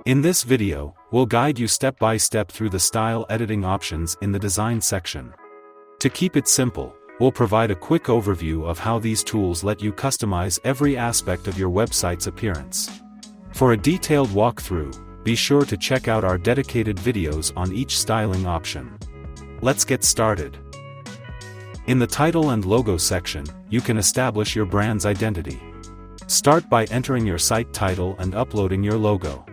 In this video, we'll guide you step by step through the style editing options in the design section. To keep it simple, we'll provide a quick overview of how these tools let you customize every aspect of your website's appearance. For a detailed walkthrough, be sure to check out our dedicated videos on each styling option. Let's get started. In the title and logo section, you can establish your brand's identity. Start by entering your site title and uploading your logo.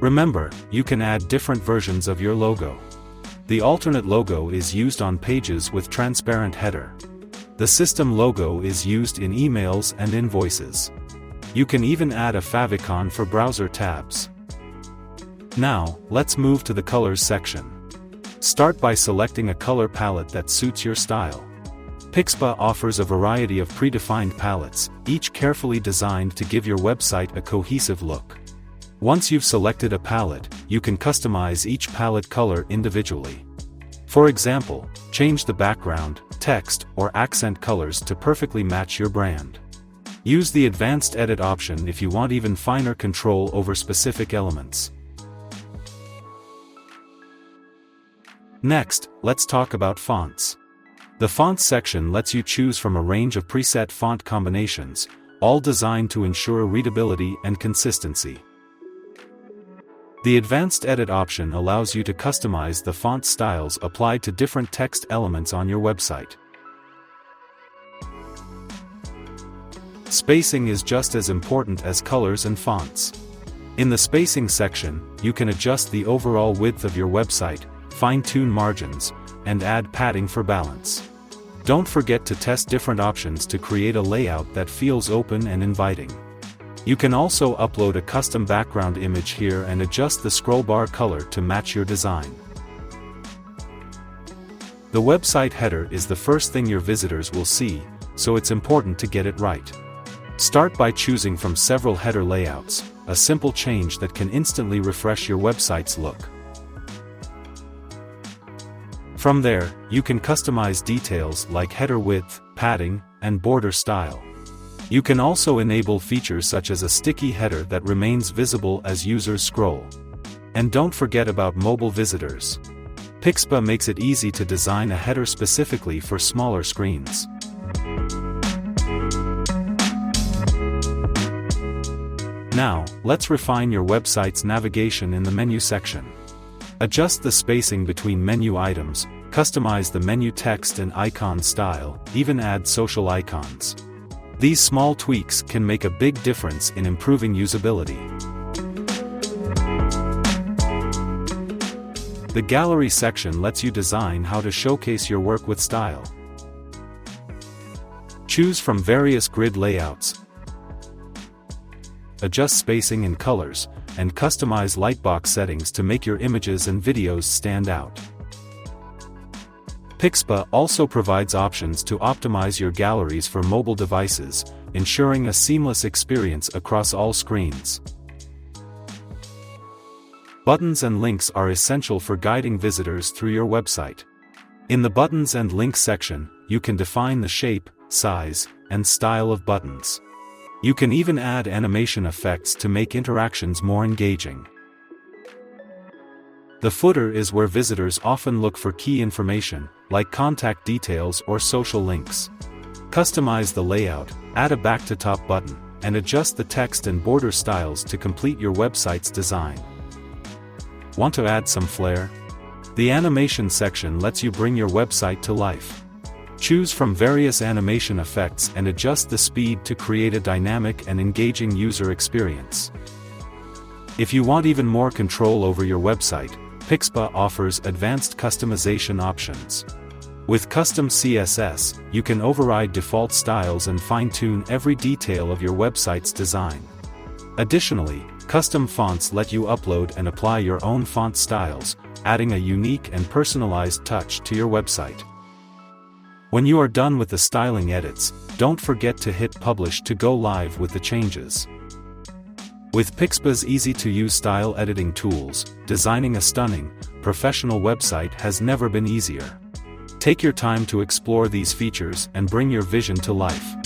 Remember, you can add different versions of your logo. The alternate logo is used on pages with transparent header. The system logo is used in emails and invoices. You can even add a favicon for browser tabs. Now, let's move to the colors section. Start by selecting a color palette that suits your style. Pixpa offers a variety of predefined palettes, each carefully designed to give your website a cohesive look. Once you've selected a palette, you can customize each palette color individually. For example, change the background, text, or accent colors to perfectly match your brand. Use the Advanced Edit option if you want even finer control over specific elements. Next, let's talk about fonts. The Fonts section lets you choose from a range of preset font combinations, all designed to ensure readability and consistency. The Advanced Edit option allows you to customize the font styles applied to different text elements on your website. Spacing is just as important as colors and fonts. In the Spacing section, you can adjust the overall width of your website, fine-tune margins, and add padding for balance. Don't forget to test different options to create a layout that feels open and inviting. You can also upload a custom background image here and adjust the scroll bar color to match your design. The website header is the first thing your visitors will see, so it's important to get it right. Start by choosing from several header layouts, a simple change that can instantly refresh your website's look. From there, you can customize details like header width, padding, and border style. You can also enable features such as a sticky header that remains visible as users scroll. And don't forget about mobile visitors. Pixpa makes it easy to design a header specifically for smaller screens. Now, let's refine your website's navigation in the menu section. Adjust the spacing between menu items, customize the menu text and icon style, even add social icons. These small tweaks can make a big difference in improving usability. The Gallery section lets you design how to showcase your work with style. Choose from various grid layouts, adjust spacing and colors, and customize lightbox settings to make your images and videos stand out. Pixpa also provides options to optimize your galleries for mobile devices, ensuring a seamless experience across all screens. Buttons and links are essential for guiding visitors through your website. In the Buttons and Links section, you can define the shape, size, and style of buttons. You can even add animation effects to make interactions more engaging. The footer is where visitors often look for key information, like contact details or social links. Customize the layout, add a back-to-top button, and adjust the text and border styles to complete your website's design. Want to add some flair? The Animation section lets you bring your website to life. Choose from various animation effects and adjust the speed to create a dynamic and engaging user experience. If you want even more control over your website, Pixpa offers advanced customization options. With custom CSS, you can override default styles and fine-tune every detail of your website's design. Additionally, custom fonts let you upload and apply your own font styles, adding a unique and personalized touch to your website. When you are done with the styling edits, don't forget to hit Publish to go live with the changes. With Pixpa's easy-to-use style editing tools, designing a stunning, professional website has never been easier. Take your time to explore these features and bring your vision to life.